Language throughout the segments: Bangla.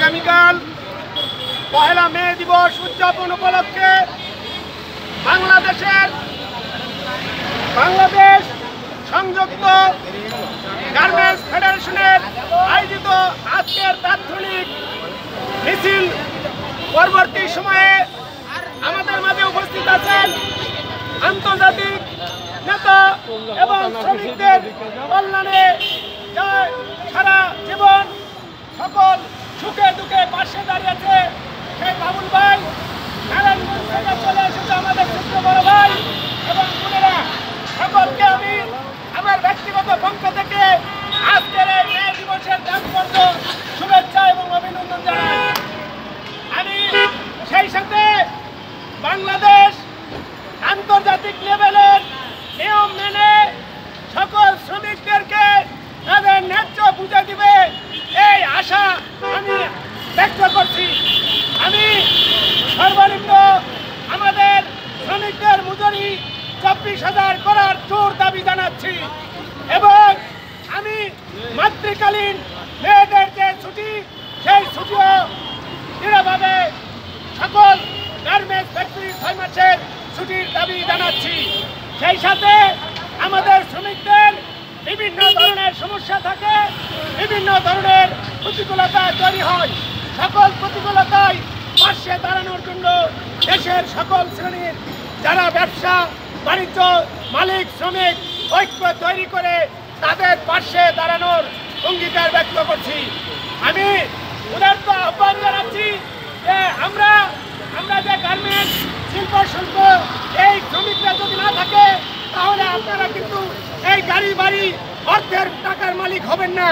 আগামীকাল পহেলা মে দিবস উদযাপন উপলক্ষে বাংলাদেশ সংযুক্ত গার্মেন্টস ফেডারেশনের আয়োজিত আজকের তাৎক্ষণিক মিছিল পরবর্তী সময়ে আমাদের মাঝে উপস্থিত আছেন আন্তর্জাতিক নেতা এবং শ্রমিকদের কল্যাণে সারা জীবন সকল সুখে দুঃখে পাশে দাঁড়িয়েছে সেই বাবুল ভাই। নারায়ণগঞ্জ থেকে চলে এসেছে আমাদের ছোট্ট বড় ভাই এবং বোনেরা, সকলকে আমি আমার ব্যক্তিগত পক্ষ থেকে আজকের এই মে দিবসের তাৎপর্য শুভেচ্ছা এবং অভিনন্দন জানাই। আমি সেই সাথে বাংলাদেশ আন্তর্জাতিক লেভেলের নিয়ম মেনে সকল শ্রমিকদেরকে তাদের ন্যায্য বুঝে দিবে এই আশা আমি ব্যক্ত করছি। আমি সর্বনিম্ন আমাদের শ্রমিকদের মজুরি 24,000 করার জোর দাবি জানাচ্ছি এবং আমি মাতৃকালীন মেয়েদের যে ছুটি সেই ছুটিও দৃঢ়ভাবে সকল গার্মেন্টস ফ্যাক্টরি 6 মাসের ছুটির দাবি জানাচ্ছি। সেই সাথে আমাদের শ্রমিকদের বিভিন্ন ধরনের সমস্যা থাকে, বিভিন্ন ধরনের প্রতিকূলতা তৈরি হয়। সকল প্রতিকূলতায় পাশে দাঁড়ানোর জন্য দেশের সকল শ্রেণীর যারা ব্যবসা বাণিজ্য মালিক শ্রমিক ঐক্য তৈরি করে তাদের পাশে দাঁড়ানোর অঙ্গীকার ব্যক্ত করছি। আমি উদারত আহ্বান জানাচ্ছি যে আমরা যে গার্মেন্টস শিল্প এই শ্রমিকরা যদি না থাকে তাহলে আপনারা কিন্তু এই গাড়ি বাড়ি অর্থের টাকার মালিক হবেন না।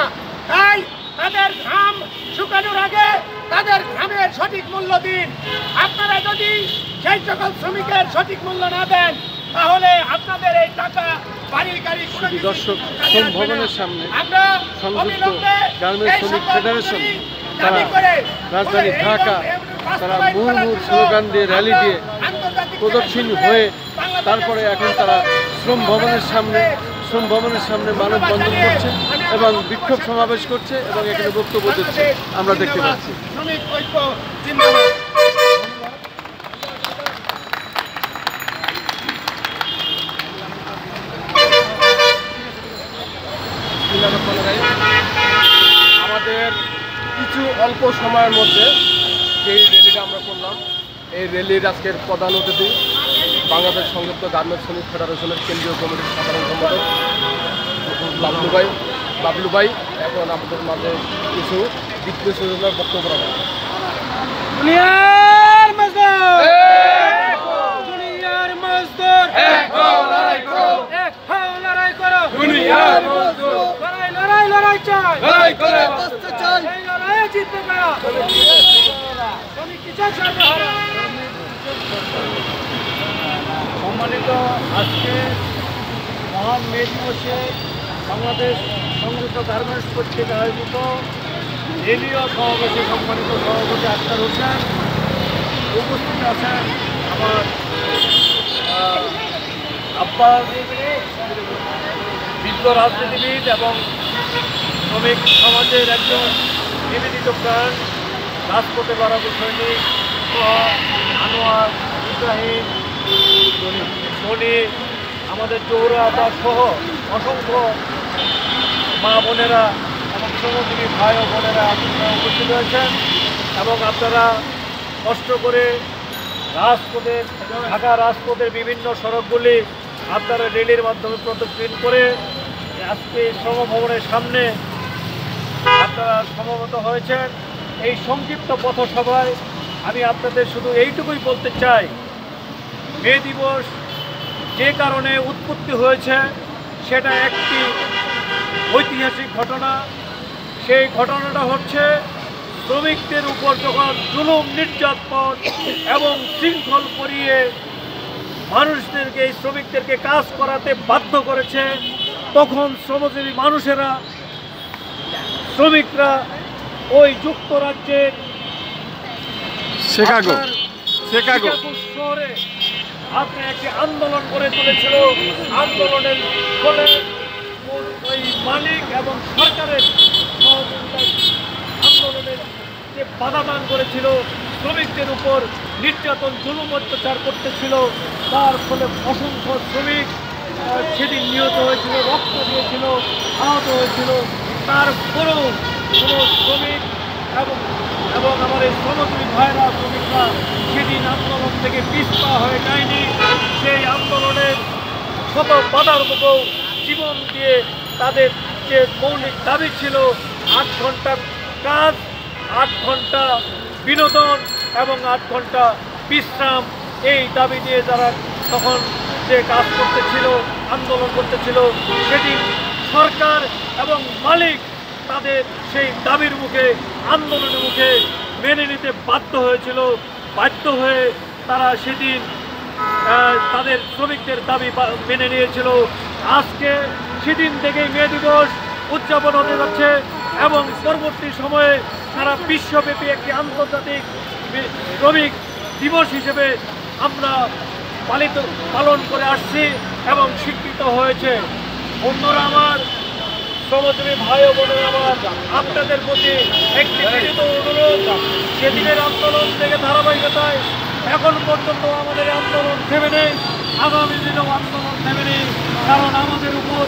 তাই তাদের ঘাম শুকানোর আগে তাদের ঘামের সঠিক মূল্য দিন। আপনারা যদি সেই সকল শ্রমিকের সঠিক মূল্য না দেন তাহলে আপনাদের এই টাকা বাড়ি গাড়ি দর্শক ভবনের সামনে সংযুক্ত গার্মেন্টস শ্রমিক ফেডারেশন তারা রাজধানী ঢাকা তারা মুহুর্মুহু স্লোগান দিয়ে র্যালি দিয়ে প্রদক্ষিণ হয়ে তারপরে এখন তারা শ্রম ভবনের সামনে মানববন্ধন করছে এবং বিক্ষোভ সমাবেশ করছে এবং এখানে বক্তব্য দিচ্ছে আমরা দেখতে পাচ্ছি। আমাদের কিছু অল্প সময়ের মধ্যে যেই র্যালিটা আমরা করলাম, এই র্যালির আজকের প্রধান অতিথি বাংলাদেশ সংযুক্ত গার্মেন্টস শ্রমিক ফেডারেশনের কেন্দ্রীয় কমিটির সাধারণ সম্পাদক বাবলু ভাই এখন আমাদের মাঝে কিছু বিদ্যুৎ বক্তব্য রাখবেন। সম্মানিত আজকে মহান মে দিবসে বাংলাদেশ সংযুক্ত গার্মেন্টস কর্তৃক আয়োজিত রেলীয় সমাবেশে সম্মানিত সভাপতি আক্তার হোসেন উপস্থিত আছেন আমার আব্বাস বৃদ্ধ রাজনীতিবিদ এবং শ্রমিক সমাজের একজন নিবেদিত প্রাণ রাজপথে বাড়াবো সৈনিক আনোয়ার ইব্রাহিম মনি আমাদের জৌরা বা সহ অসংখ্য মা বোনেরা এবং শ্রমজীবী ভাই ও বোনেরা আপনারা উপস্থিত হয়েছেন এবং আপনারা কষ্ট করে ঢাকা রাজপথের বিভিন্ন সড়কগুলি আপনারা রেলের মাধ্যমে প্রদক্ষিণ করে আজকে শ্রমভবনের সামনে আপনারা সমবেত হয়েছেন। এই সংক্ষিপ্ত পথসভায় আমি আপনাদের শুধু এইটুকুই বলতে চাই, মে দিবস যে কারণে উৎপত্তি হয়েছে সেটা একটি ঐতিহাসিক ঘটনা। সেই ঘটনাটা হচ্ছে শ্রমিকদের উপর যখন জুলুম নির্যাতন এবং শৃঙ্খল করিয়ে মানুষদেরকে শ্রমিকদেরকে কাজ করাতে বাধ্য করেছে, তখন শ্রমজীবী মানুষেরা শ্রমিকরা ওই যুক্তরাজ্যের শিকাগো শহরে আপনি একটি আন্দোলন করে তুলেছিল। আন্দোলনের ফলে ওই মালিক এবং সরকারের আন্দোলনের যে বাধাদান করেছিল, শ্রমিকদের উপর নির্যাতন জুলুম অত্যাচার করতেছিল। তার ফলে অসংখ্য শ্রমিক সেদিন নিহত হয়েছিল, রক্ত দিয়েছিল, আহত হয়েছিল। তারপরেও কোনো শ্রমিক এবং আমার এই শ্রমজীবী ভাইরা শ্রমিকরা সেদিন আন্দোলন থেকে পিছপা হয়ে যায়নি। সেই আন্দোলনের শত বাধার মতো জীবন দিয়ে তাদের যে মৌলিক দাবি ছিল 8 ঘন্টা কাজ, 8 ঘন্টা বিনোদন এবং 8 ঘন্টা বিশ্রাম, এই দাবি নিয়ে যারা তখন যে কাজ করতেছিল, আন্দোলন করতেছিল, সেদিন সরকার এবং মালিক তাদের সেই দাবির মুখে, আন্দোলনের মুখে মেনে নিতে বাধ্য হয়েছিল। বাধ্য হয়ে তারা সেদিন তাদের শ্রমিকদের দাবি মেনে নিয়েছিল। আজকে সেদিন থেকেই মে দিবস উদযাপন হতে যাচ্ছে এবং পরবর্তী সময়ে সারা বিশ্বব্যাপী একটি আন্তর্জাতিক শ্রমিক দিবস হিসেবে আমরা পালন করে আসছি এবং স্বীকৃত হয়েছে। অন্যরা আমার শ্রমজীবী ভাই ও বোনেরা আমার, আপনাদের প্রতি একটি বিনীত অনুরোধ, সেদিনের আন্দোলন থেকে ধারাবাহিকতায় এখন পর্যন্ত আমাদের আন্দোলন থেমে নেই, আগামী দিনেও আন্দোলন থেমে নেই। কারণ আমাদের উপর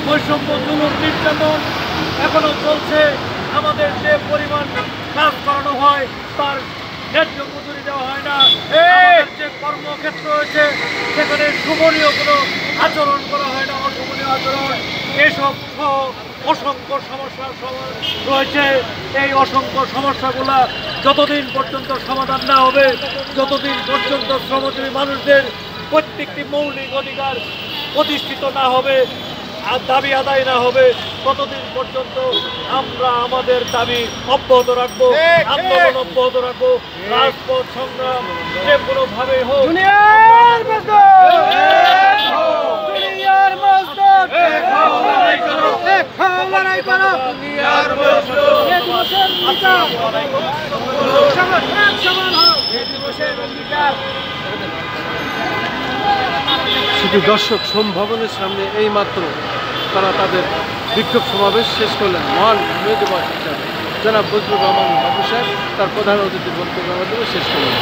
বৈষম্য জুলুম নির্যাতন এখনো চলছে। আমাদের যে পরিমাণ কাজ করানো হয় তার ন্যায্য মজুরি দেওয়া হয় না। আমাদের যে কর্মক্ষেত্র রয়েছে সেখানে শোভনীয় কোনো আচরণ করা হয় না, অশোভনীয় আচরণ। এসব সহ অসংখ্য সমস্যা রয়েছে। এই অসংখ্য সমস্যাগুলা যতদিন পর্যন্ত সমাধান না হবে, যতদিন পর্যন্ত শ্রমজীবী মানুষদের প্রত্যেকটি মৌলিক অধিকার প্রতিষ্ঠিত না হবে, আর দাবি আদায় না হবে, ততদিন পর্যন্ত আমরা আমাদের দাবি অব্যাহত রাখবো, আন্দোলন অব্যাহত রাখবো। রাজপথ সংগ্রাম যে কোনোভাবে হোক, শুধু দর্শক, সোম ভবনের সামনে এই মাত্র তারা তাদের বিক্ষোভ সমাবেশ শেষ করলেন মহান মে দিবস হিসাবে। জনাব বজলুর রহমান বাবু সাহেব তার প্রধান অতিথি বক্তব্যের মাধ্যমে শেষ করলেন।